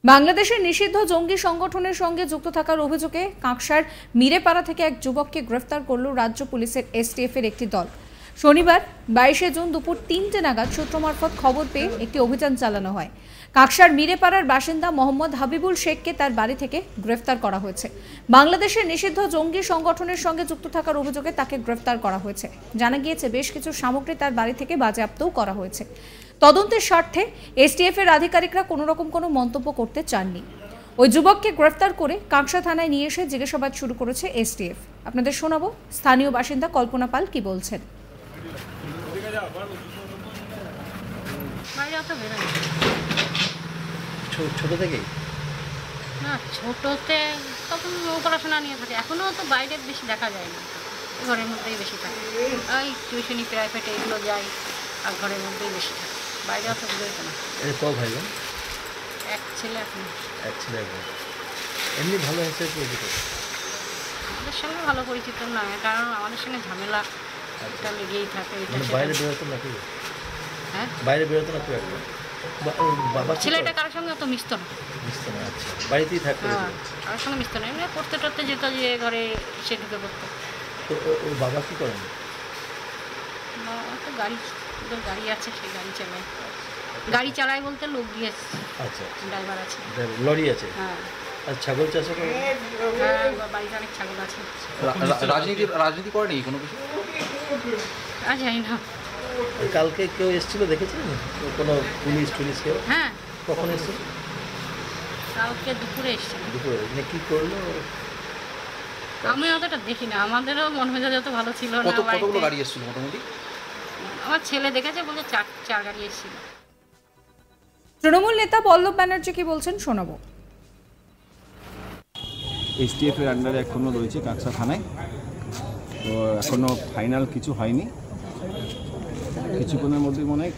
বাংলাদেশের নিষিদ্ধ জঙ্গি সংগঠনের সঙ্গে যুক্ত থাকার অভিযোগে কাঁকসার মিরেপাড়া থেকে এক যুবককে গ্রেফতার করল রাজ্য পুলিশের এসটিএফ এর একটি দল। শনিবার 22 জুন দুপুর 3টে নাগাদ সূত্র মারফত খবর পেয়ে একটি অভিযান চালানো হয়। কাঁকসার মিরেপাড়ার বাসিন্দা মোহাম্মদ হাবিবুল শেখকে তার বাড়ি থেকে গ্রেফতার করা হয়েছে। বাংলাদেশের নিষিদ্ধ জঙ্গি সংগঠনের সঙ্গে যুক্ত থাকার অভিযোগে তাকে গ্রেফতার করা হয়েছে। জানা গিয়েছে বেশ কিছু সামগ্রী তার বাড়ি থেকে বাজেয়াপ্তও করা হয়েছে। তদন্তের স্বার্থে এসটিএফ এর আধিকারিকরা কোনো রকম কোনো মন্তব্য করতে চাননি। ওই যুবককে গ্রেফতার করে কাঁকসা থানায় নিয়ে এসে জিজ্ঞাসাবাদ শুরু করেছে এসটিএফ। আপনাদের শোনাবো স্থানীয় বাসিন্দা কল্পনা পাল কি বলছেন। ছোট থেকেই না, ছোটতে তখন পড়াশোনা নিয়ে থাকে, এখনো তো বাইরে বেশি দেখা যায় না, ঘরের মধ্যেই বেশি থাকে। ওই টিউশনি প্রাইভেটে এগুলো যায় আর ঘরের মধ্যেই বেশি থাকে, বাইরে অত বেরোতো না। ভাই বোন? এক ছেলে এখন। এক ছেলে। এমনি ভালো হয়েছে পরিচিত? আমাদের সঙ্গে ভালো পরিচিত নয়, কারণ আমাদের সঙ্গে ঝামেলা একটা লেগেই থাকে। বাইরে বেরোতো নাকি? হ্যাঁ, বাইরে বেরোতো না? বাবা ছেলেটা কারোর সঙ্গে অত মিশতো না। আচ্ছা, বাড়িতেই থাকতো? হ্যাঁ, কারোর সঙ্গে মিশতো না, এমনি পড়তে টড়তে যেত, যে ঘরে সে ঢুকে পড়তো। তো ওর বাবা কী করেন? তো গাড়ি আছে, সেই গাড়ি চালায়। গাড়ি চালায় বলতে লোক দিয়ে। আচ্ছা, ড্রাইভার আছে, লরি আছে। হ্যাঁ। আর ছাগল চাষও করে? হ্যাঁ, বাড়িতে অনেক ছাগল আছে। রাজনীতি করেনি কোনো কিছু? জানি না। কালকে কেউ এসেছিল, দেখেছেন কোনো পুলিশ টুলিশ কেউ? হ্যাঁ। কখন এসেছিল? কালকে দুপুরে এসেছিল। দুপুরে? কী করলো? আমি অতটা দেখি না, আমাদেরও মন মেজাজ অত ভালো ছিল না। কতগুলো গাড়ি এসেছিল মোটামুটি? আমার ছেলে দেখেছে, বলে চার গাড়ি এসেছিল। তৃণমূল নেতা পল্লব ব্যানার্জি কি বলছেন শোনাবো। এসটিএফ এর আন্ডারে এখনও রয়েছে কাঁকসা থানায়, তো এখনও ফাইনাল কিছু হয়নি। কিছুক্ষণের মধ্যে মনে হয়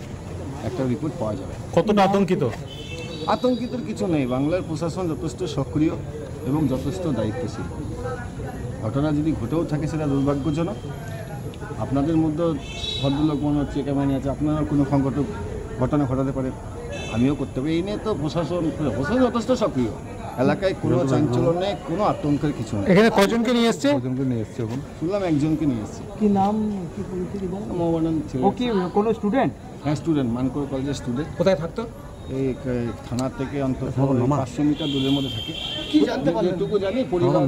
একটা রিপোর্ট পাওয়া যাবে। কতটা আতঙ্কিত? আতঙ্কিতর কিছু নেই, বাংলার প্রশাসন যথেষ্ট সক্রিয় এবং যথেষ্ট দায়িত্বশীল। ঘটনা যদি ঘটেও থাকে সেটা দুর্ভাগ্যজনক। আপনাদের মধ্যে ভদ্রলোক মনে হচ্ছে কেমন আছে, আপনারা কোনো ঘটনা ঘটাতে পারে, আমিও করতে পারি। এই নিয়ে তো প্রশাসন যথেষ্ট সক্রিয়। এলাকায় কোনো চাঞ্চল্য নেই, কোনো আতঙ্কের কিছু নেই। এখানে কজনকে নিয়ে এসছে? কজনকে নিয়ে এসছে এখন শুনলাম, একজনকে নিয়ে এসছে। কি নাম, কি পরিচয়? মোহাম্মদ ছেলে। ও কি কোনো স্টুডেন্ট? হ্যাঁ, স্টুডেন্ট, মানকর কলেজের স্টুডেন্ট। কোথায় থাকতো? এই থানা থেকে অন্তত 500 মিটার দূরের মধ্যে থাকে। কি জানতে পারলেন? এটুকু জানি পরিবার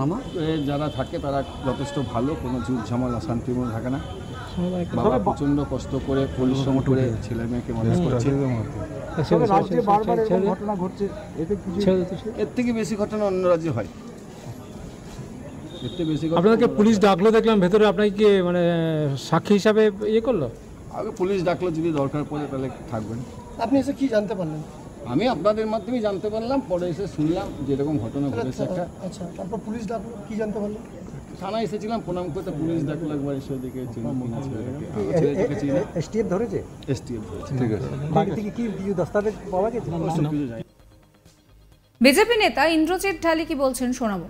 যারা থাকে তারা যথেষ্ট ভালো, কোনো ঝুট ঝামেলা অশান্তির মধ্যে থাকে না। বাবা প্রচণ্ড কষ্ট করে পরিশ্রম করে ছেলে মেয়েকে মানুষ করছে। রাজ্যে বারবার এরকম ঘটনা ঘটছে, এর থেকে বেশি ঘটনা অন্য রাজ্যে হয়। এর থেকে বেশি আপনাদেরকে পুলিশ ডাকলো দেখলাম ভেতরে, আপনাকে কি মানে সাক্ষী হিসাবে ইয়ে করলো? আগে পুলিশ ডাকলো, যদি দরকার পড়ে তাহলে থাকবেন। আপনি এসে কি জানতে পারলেন? আমি আপনাদের মাধ্যমে জানতে পারলাম, পরে এসে শুনলাম যেরকম ঘটনা ঘটেছে একটা। আচ্ছা, তারপর পুলিশ ডাকলো, কি জানতে পারলেন? থানায় এসেছিলাম, প্রণাম করতে পুলিশ ডাকলো, একবার এসে দেখে এসটিএফ ধরেছে? এসটিএফ ধরেছে। ঠিক আছে, বাড়ি থেকে কি দস্তাবেজ পাওয়া গেছে? বিজেপি নেতা ইন্দ্রজিৎ ঢালি কি বলছেন শোনাবো।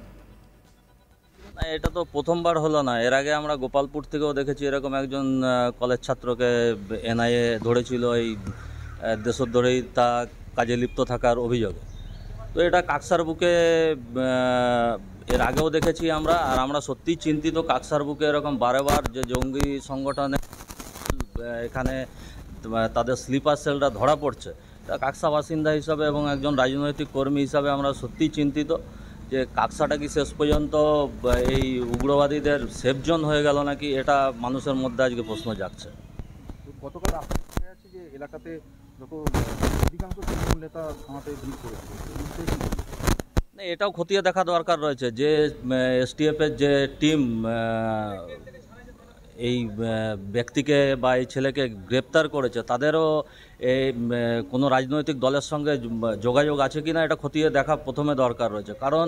এটা তো প্রথমবার হলো না, এর আগে আমরা গোপালপুর থেকেও দেখেছি এরকম একজন কলেজ ছাত্রকে এনআইএ ধরেছিল এই দেশদ্রোহী তা কাজে লিপ্ত থাকার অভিযোগে। তো এটা কাকসার বুকে এর আগেও দেখেছি আমরা, আর আমরা সত্যিই চিন্তিত। কাকসার বুকে এরকম বারেবার যে জঙ্গি সংগঠনে এখানে তাদের স্লিপার সেলরা ধরা পড়ছে, তা কাকসা বাসিন্দা হিসাবে এবং একজন রাজনৈতিক কর্মী হিসাবে আমরা সত্যিই চিন্তিত যে কাকসাটা কি শেষ পর্যন্ত এই উগ্রবাদীদের সেফ জোন হয়ে গেল নাকি, এটা মানুষের মধ্যে আজকে প্রশ্ন জাগছে। গতকাল আপনার আছে যে এলাকাতে যত অধিকাংশ তৃণমূল নেতা থানাতে ভিড় করেছে, না এটাও খতিয়ে দেখা দরকার রয়েছে যে এসটিএফের যে টিম এই ব্যক্তিকে বা এই ছেলেকে গ্রেপ্তার করেছে, তাদেরও এই কোনো রাজনৈতিক দলের সঙ্গে যোগাযোগ আছে কি না এটা খতিয়ে দেখা প্রথমে দরকার রয়েছে। কারণ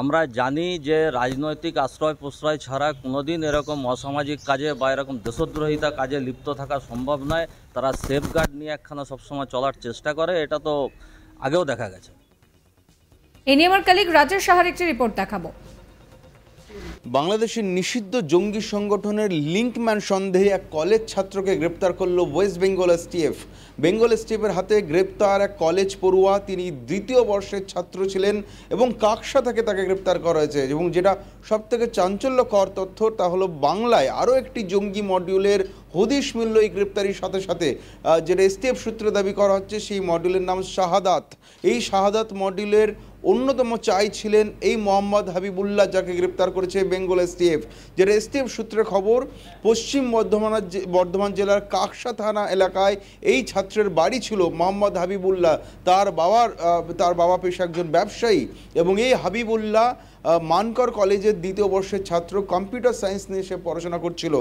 আমরা জানি যে রাজনৈতিক আশ্রয় প্রশ্রয় ছাড়া কোনোদিন এরকম অসামাজিক কাজে বা এরকম দেশদ্রোহিতা কাজে লিপ্ত থাকা সম্ভব নয়। তারা সেফগার্ড নিয়ে একখানা সবসময় চলার চেষ্টা করে, এটা তো আগেও দেখা গেছে। এ নিয়ে আমার কলিগ রাজেশ সাহার একটি রিপোর্ট দেখাবো। বাংলাদেশের নিষিদ্ধ জঙ্গি সংগঠনের লিঙ্কম্যান সন্দেহে এক কলেজ ছাত্রকে গ্রেপ্তার করল ওয়েস্ট বেঙ্গল এসটিএফ। বেঙ্গল এসটিএফের হাতে গ্রেপ্তার এক কলেজ পড়ুয়া, তিনি দ্বিতীয় বর্ষের ছাত্র ছিলেন এবং কাকসা থেকে তাকে গ্রেপ্তার করা হয়েছে। এবং যেটা সবথেকে চাঞ্চল্যকর তথ্য তা হলো বাংলায় আরও একটি জঙ্গি মডিউলের হদিশ মিলল এই গ্রেপ্তারির সাথে সাথে। যেটা এসটিএফ সূত্রে দাবি করা হচ্ছে সেই মডিউলের নাম শাহাদাত। এই শাহাদাত মডিউলের অন্যতম চাই ছিলেন এই মোহাম্মদ হাবিবুল্লাহ, যাকে গ্রেপ্তার করেছে বেঙ্গল এসটিএফ। যেটা এসটিএফ সূত্রে খবর, পশ্চিম বর্ধমান জেলার কাকসা থানা এলাকায় এই ছাত্রের বাড়ি ছিল। মোহাম্মদ হাবিবুল্লাহ তার বাবা পেশা একজন ব্যবসায়ী এবং এই হাবিবুল্লাহ মানকর কলেজের দ্বিতীয় বর্ষের ছাত্র, কম্পিউটার সায়েন্স নিয়ে সে পড়াশোনা করছিল।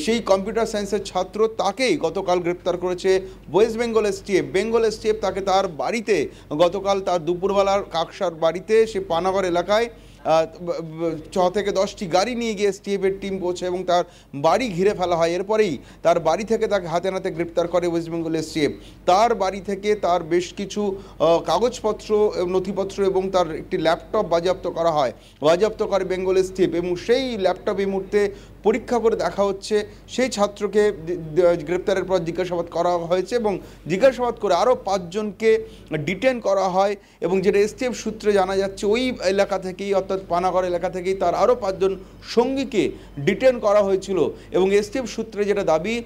সেই কম্পিউটার সায়েন্সের ছাত্র তাকেই গতকাল গ্রেপ্তার করেছে West Bengal STF. Bengal STF তাকে তার বাড়িতে গতকাল তার দুপুরবেলার কাকসার বাড়িতে সে পানাগড় এলাকায় 6 থেকে 10টি গাড়ি নিয়ে গিয়ে এসটিএফের টিম পৌঁছে এবং তার বাড়ি ঘিরে ফেলা হয়। এরপরেই তার বাড়ি থেকে তাকে হাতে নাতে গ্রেপ্তার করে ওয়েস্ট বেঙ্গল এসটিএফ। তার বাড়ি থেকে তার বেশ কিছু কাগজপত্র, নথিপত্র এবং তার একটি ল্যাপটপ বাজেয়াপ্ত করা হয়, বাজেয়াপ্ত করে বেঙ্গল এসটিএফ। এবং সেই ল্যাপটপ এই মুহূর্তে পরীক্ষা করে দেখা হচ্ছে। সেই ছাত্রকে গ্রেপ্তারের পর জিজ্ঞাসাবাদ করা হয়েছে এবং জিজ্ঞাসাবাদ করে আরও 5 জনকে ডিটেন করা হয়। এবং যেটা এসটিএফ সূত্রে জানা যাচ্ছে, ওই এলাকা থেকেই অর্থাৎ পানাগড় এলাকা থেকেই তার আরও 5 জন সঙ্গীকে ডিটেন করা হয়েছিল। এবং এসটিএফ সূত্রে যেটা দাবি,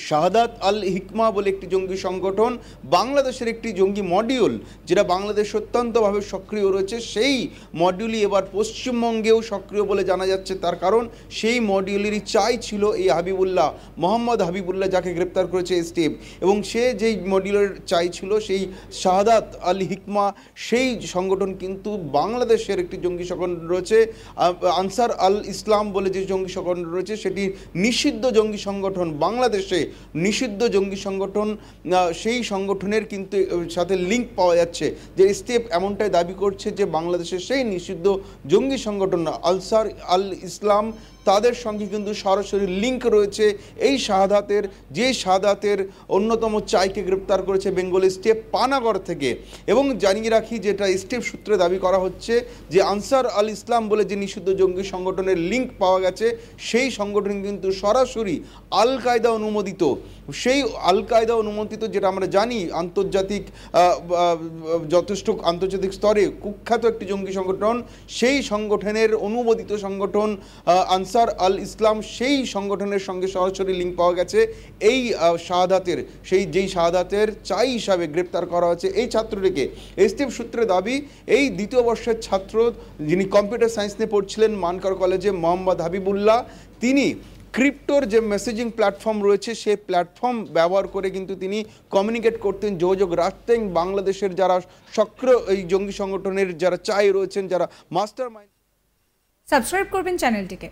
শাহাদাত আল হিকমা বলে একটি জঙ্গি সংগঠন, বাংলাদেশের একটি জঙ্গি মডিউল যেটা বাংলাদেশ অত্যন্তভাবে সক্রিয় রয়েছে, সেই মডিউলই এবার পশ্চিমবঙ্গেও সক্রিয় বলে জানা যাচ্ছে। তার কারণ সেই মডিউলেরই চাই ছিল এই হাবিবুল্লাহ, মোহাম্মদ হাবিবুল্লাহ, যাকে গ্রেপ্তার করেছে এসটিএফ। এবং সে যেই মডিউলের চাই ছিল, সেই শাহাদাত আল হিকমা, সেই সংগঠন কিন্তু বাংলাদেশের একটি জঙ্গি সংগঠন রয়েছে, আনসার আল ইসলাম বলে যে জঙ্গি সংগঠন রয়েছে, সেটি নিষিদ্ধ জঙ্গি সংগঠন, বাংলাদেশে নিষিদ্ধ জঙ্গি সংগঠন। সেই সংগঠনের কিন্তু সাথে লিঙ্ক পাওয়া যাচ্ছে, যে এসটিএফ এমনটাই দাবি করছে যে বাংলাদেশের সেই নিষিদ্ধ জঙ্গি সংগঠন আনসার আল ইসলাম, তাদের সঙ্গে কিন্তু সরাসরি লিঙ্ক রয়েছে এই শাহাদাতের, যে শাহাদাতের অন্যতম চাইকে গ্রেপ্তার করেছে বেঙ্গল এসটিএফ পানাগড় থেকে। এবং জানিয়ে রাখি, যেটা এসটিএফ সূত্রে দাবি করা হচ্ছে যে আনসার আল ইসলাম বলে যে নিষিদ্ধ জঙ্গি সংগঠনের লিঙ্ক পাওয়া গেছে, সেই সংগঠন কিন্তু সরাসরি আল কায়দা অনুমোদিত। সেই আল কায়দা অনুমোদিত, যেটা আমরা জানি আন্তর্জাতিক আন্তর্জাতিক স্তরে কুখ্যাত একটি জঙ্গি সংগঠন, সেই সংগঠনের অনুমোদিত সংগঠন আনসার আল ইসলাম, সেই সংগঠনের সঙ্গে সরাসরি লিঙ্ক পাওয়া গেছে এই শাহাদাতের, যেই শাহাদাতের চাই হিসাবে গ্রেপ্তার করা হয়েছে এই ছাত্রটিকে। এসটিএফ সূত্রে দাবি, এই দ্বিতীয় বর্ষের ছাত্র যিনি কম্পিউটার সায়েন্স নিয়ে পড়ছিলেন মানকর কলেজে, মোহাম্মদ হাবিবুল্লাহ, তিনি ক্রিপ্টোর যে মেসেজিং প্ল্যাটফর্ম রয়েছে, সেই প্ল্যাটফর্ম ব্যবহার করে কিন্তু তিনি কমিউনিকেট করতেন, যোগাযোগ রাখতেন বাংলাদেশের যারা সক্রিয় এই জঙ্গি সংগঠনের যারা চাই রয়েছেন, যারা মাস্টার মাইন্ড। সাবস্ক্রাইব করবেন চ্যানেলটিকে।